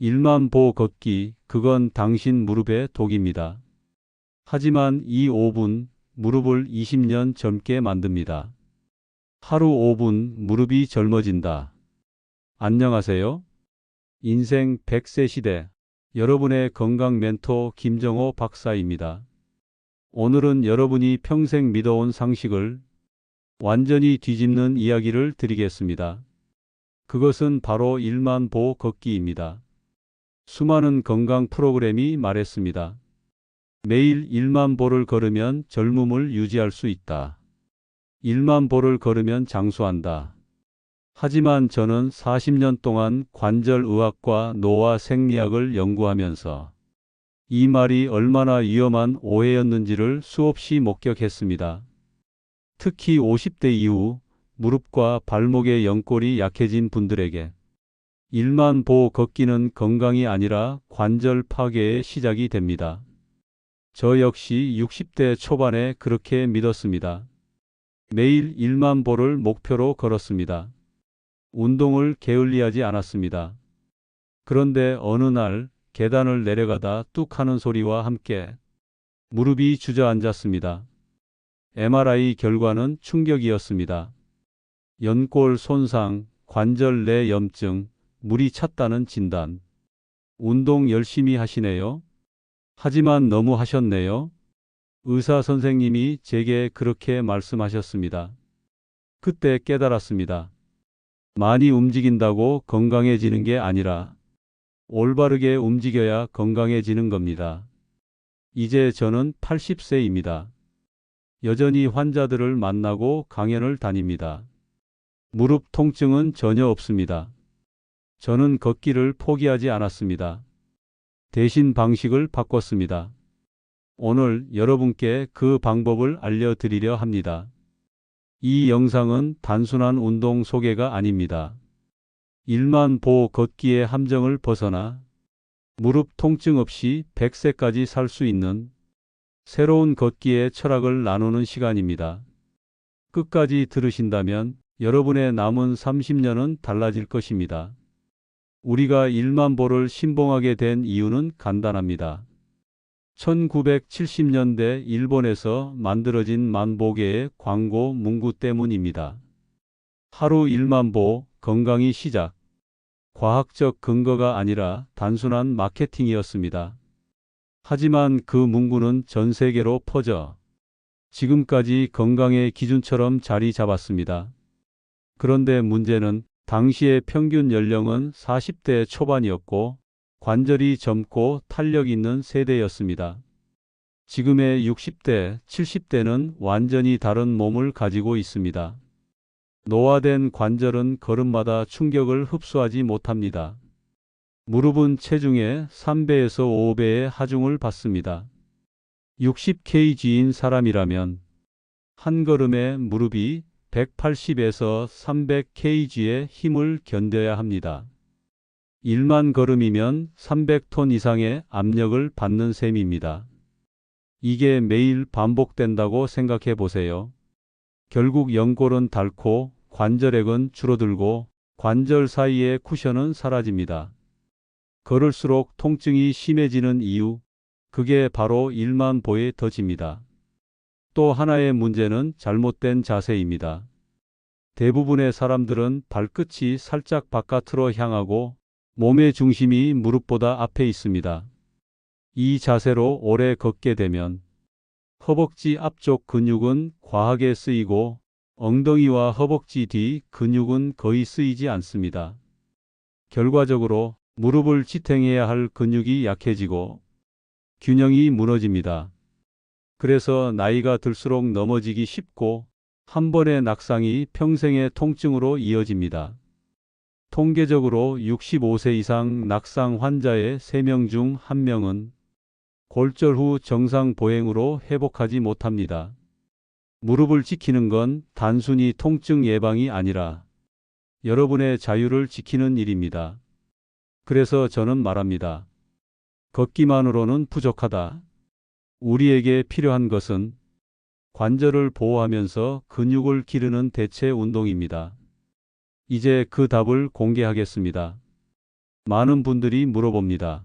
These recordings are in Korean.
1만 보 걷기, 그건 당신 무릎의 독입니다. 하지만 이 5분, 무릎을 20년 젊게 만듭니다. 하루 5분, 무릎이 젊어진다. 안녕하세요. 인생 100세 시대. 여러분의 건강 멘토 김정호 박사입니다. 오늘은 여러분이 평생 믿어온 상식을 완전히 뒤집는 이야기를 드리겠습니다. 그것은 바로 1만 보 걷기입니다. 수많은 건강 프로그램이 말했습니다. 매일 1만 보를 걸으면 젊음을 유지할 수 있다. 1만 보를 걸으면 장수한다. 하지만 저는 40년 동안 관절의학과 노화 생리학을 연구하면서 이 말이 얼마나 위험한 오해였는지를 수없이 목격했습니다. 특히 50대 이후 무릎과 발목의 연골이 약해진 분들에게 1만 보 걷기는 건강이 아니라 관절 파괴의 시작이 됩니다. 저 역시 60대 초반에 그렇게 믿었습니다. 매일 1만 보를 목표로 걸었습니다. 운동을 게을리하지 않았습니다. 그런데 어느 날 계단을 내려가다 뚝 하는 소리와 함께 무릎이 주저앉았습니다. MRI 결과는 충격이었습니다. 연골 손상, 관절 내 염증, 물이 찼다는 진단. 운동 열심히 하시네요. 하지만 너무 하셨네요. 의사 선생님이 제게 그렇게 말씀하셨습니다. 그때 깨달았습니다. 많이 움직인다고 건강해지는 게 아니라 올바르게 움직여야 건강해지는 겁니다. 이제 저는 80세입니다. 여전히 환자들을 만나고 강연을 다닙니다. 무릎 통증은 전혀 없습니다. 저는 걷기를 포기하지 않았습니다. 대신 방식을 바꿨습니다. 오늘 여러분께 그 방법을 알려드리려 합니다. 이 영상은 단순한 운동 소개가 아닙니다. 1만 보 걷기의 함정을 벗어나 무릎 통증 없이 100세까지 살 수 있는 새로운 걷기의 철학을 나누는 시간입니다. 끝까지 들으신다면 여러분의 남은 30년은 달라질 것입니다. 우리가 1만 보를 신봉하게 된 이유는 간단합니다. 1970년대 일본에서 만들어진 만보계의 광고 문구 때문입니다. 하루 1만 보, 건강이 시작. 과학적 근거가 아니라 단순한 마케팅이었습니다. 하지만 그 문구는 전 세계로 퍼져 지금까지 건강의 기준처럼 자리 잡았습니다. 그런데 문제는 당시의 평균 연령은 40대 초반이었고 관절이 젊고 탄력 있는 세대였습니다. 지금의 60대, 70대는 완전히 다른 몸을 가지고 있습니다. 노화된 관절은 걸음마다 충격을 흡수하지 못합니다. 무릎은 체중의 3배에서 5배의 하중을 받습니다. 60kg인 사람이라면 한 걸음에 무릎이 180에서 300kg의 힘을 견뎌야 합니다. 1만 걸음이면 300톤 이상의 압력을 받는 셈입니다. 이게 매일 반복된다고 생각해 보세요. 결국 연골은 닳고 관절액은 줄어들고 관절 사이의 쿠션은 사라집니다. 걸을수록 통증이 심해지는 이유, 그게 바로 1만 보에 더집니다. 또 하나의 문제는 잘못된 자세입니다. 대부분의 사람들은 발끝이 살짝 바깥으로 향하고 몸의 중심이 무릎보다 앞에 있습니다. 이 자세로 오래 걷게 되면 허벅지 앞쪽 근육은 과하게 쓰이고 엉덩이와 허벅지 뒤 근육은 거의 쓰이지 않습니다. 결과적으로 무릎을 지탱해야 할 근육이 약해지고 균형이 무너집니다. 그래서 나이가 들수록 넘어지기 쉽고 한 번의 낙상이 평생의 통증으로 이어집니다. 통계적으로 65세 이상 낙상 환자의 3명 중 1명은 골절 후 정상 보행으로 회복하지 못합니다. 무릎을 지키는 건 단순히 통증 예방이 아니라 여러분의 자유를 지키는 일입니다. 그래서 저는 말합니다. 걷기만으로는 부족하다. 우리에게 필요한 것은 관절을 보호하면서 근육을 기르는 대체 운동입니다. 이제 그 답을 공개하겠습니다. 많은 분들이 물어봅니다.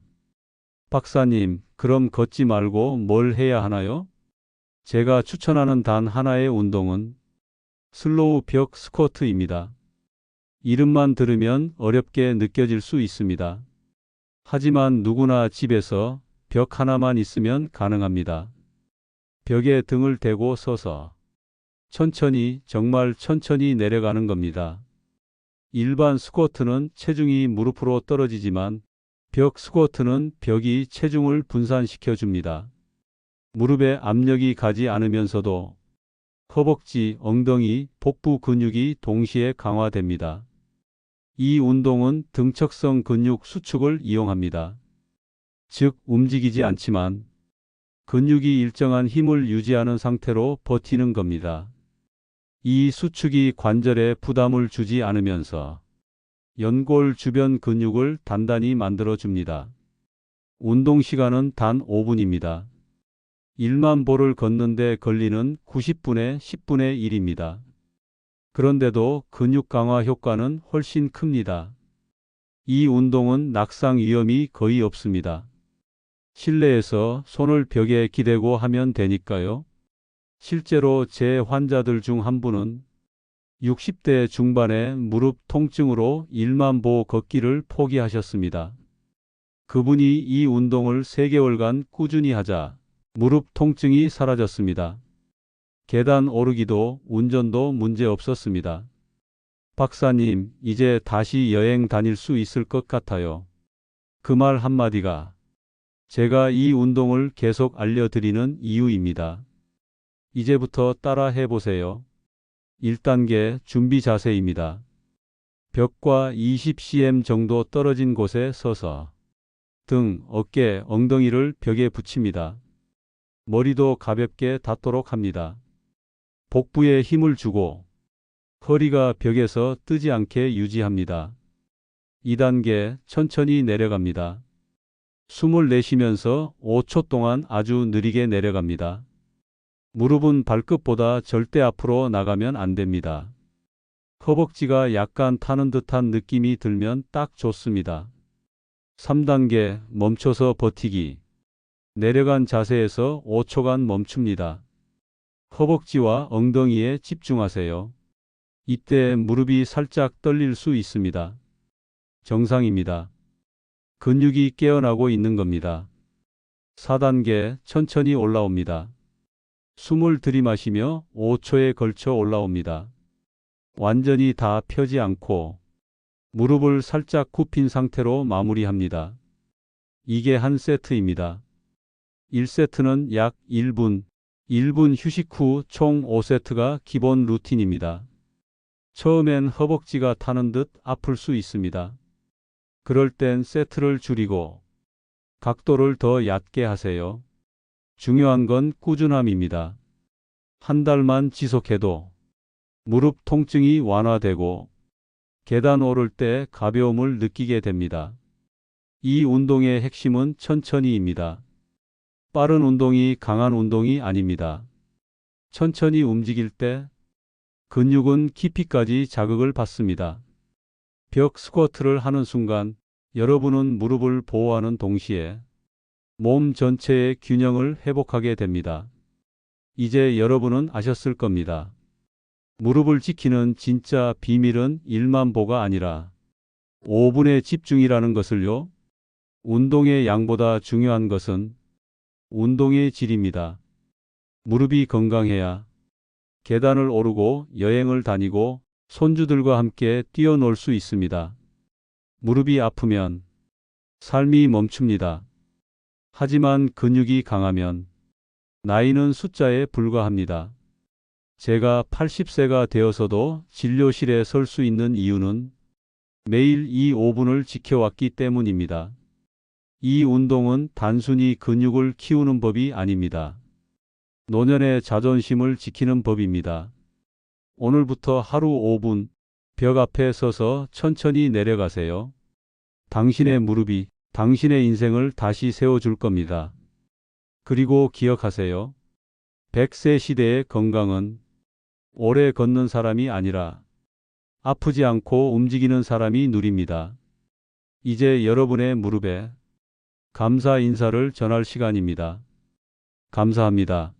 박사님, 그럼 걷지 말고 뭘 해야 하나요? 제가 추천하는 단 하나의 운동은 슬로우 벽 스쿼트입니다. 이름만 들으면 어렵게 느껴질 수 있습니다. 하지만 누구나 집에서 벽 하나만 있으면 가능합니다. 벽에 등을 대고 서서 천천히, 정말 천천히 내려가는 겁니다. 일반 스쿼트는 체중이 무릎으로 떨어지지만 벽 스쿼트는 벽이 체중을 분산시켜 줍니다. 무릎에 압력이 가지 않으면서도 허벅지, 엉덩이, 복부 근육이 동시에 강화됩니다. 이 운동은 등척성 근육 수축을 이용합니다. 즉, 움직이지 않지만 근육이 일정한 힘을 유지하는 상태로 버티는 겁니다. 이 수축이 관절에 부담을 주지 않으면서 연골 주변 근육을 단단히 만들어 줍니다. 운동 시간은 단 5분입니다. 1만 보를 걷는데 걸리는 90분의 10분의 1입니다. 그런데도 근육 강화 효과는 훨씬 큽니다. 이 운동은 낙상 위험이 거의 없습니다. 실내에서 손을 벽에 기대고 하면 되니까요. 실제로 제 환자들 중 한 분은 60대 중반의 무릎 통증으로 1만 보 걷기를 포기하셨습니다. 그분이 이 운동을 3개월간 꾸준히 하자 무릎 통증이 사라졌습니다. 계단 오르기도 운전도 문제 없었습니다. 박사님, 이제 다시 여행 다닐 수 있을 것 같아요. 그 말 한마디가 제가 이 운동을 계속 알려드리는 이유입니다. 이제부터 따라 해보세요. 1단계 준비 자세입니다. 벽과 20cm 정도 떨어진 곳에 서서 등, 어깨, 엉덩이를 벽에 붙입니다. 머리도 가볍게 닿도록 합니다. 복부에 힘을 주고 허리가 벽에서 뜨지 않게 유지합니다. 2단계 천천히 내려갑니다. 숨을 내쉬면서 5초 동안 아주 느리게 내려갑니다. 무릎은 발끝보다 절대 앞으로 나가면 안 됩니다. 허벅지가 약간 타는 듯한 느낌이 들면 딱 좋습니다. 3단계 멈춰서 버티기. 내려간 자세에서 5초간 멈춥니다. 허벅지와 엉덩이에 집중하세요. 이때 무릎이 살짝 떨릴 수 있습니다. 정상입니다. 근육이 깨어나고 있는 겁니다. 4단계 천천히 올라옵니다. 숨을 들이마시며 5초에 걸쳐 올라옵니다. 완전히 다 펴지 않고 무릎을 살짝 굽힌 상태로 마무리합니다. 이게 한 세트입니다. 1세트는 약 1분, 1분 휴식 후 총 5세트가 기본 루틴입니다. 처음엔 허벅지가 타는 듯 아플 수 있습니다. 그럴 땐 세트를 줄이고 각도를 더 얕게 하세요. 중요한 건 꾸준함입니다. 한 달만 지속해도 무릎 통증이 완화되고 계단 오를 때 가벼움을 느끼게 됩니다. 이 운동의 핵심은 천천히입니다. 빠른 운동이 강한 운동이 아닙니다. 천천히 움직일 때 근육은 깊이까지 자극을 받습니다. 벽 스쿼트를 하는 순간 여러분은 무릎을 보호하는 동시에 몸 전체의 균형을 회복하게 됩니다. 이제 여러분은 아셨을 겁니다. 무릎을 지키는 진짜 비밀은 1만 보가 아니라 5분의 집중이라는 것을요. 운동의 양보다 중요한 것은 운동의 질입니다. 무릎이 건강해야 계단을 오르고 여행을 다니고 손주들과 함께 뛰어놀 수 있습니다. 무릎이 아프면 삶이 멈춥니다. 하지만 근육이 강하면 나이는 숫자에 불과합니다. 제가 80세가 되어서도 진료실에 설 수 있는 이유는 매일 이 5분을 지켜왔기 때문입니다. 이 운동은 단순히 근육을 키우는 법이 아닙니다. 노년의 자존심을 지키는 법입니다. 오늘부터 하루 5분 벽 앞에 서서 천천히 내려가세요. 당신의 무릎이 당신의 인생을 다시 세워줄 겁니다. 그리고 기억하세요. 100세 시대의 건강은 오래 걷는 사람이 아니라 아프지 않고 움직이는 사람이 누립니다. 이제 여러분의 무릎에 감사 인사를 전할 시간입니다. 감사합니다.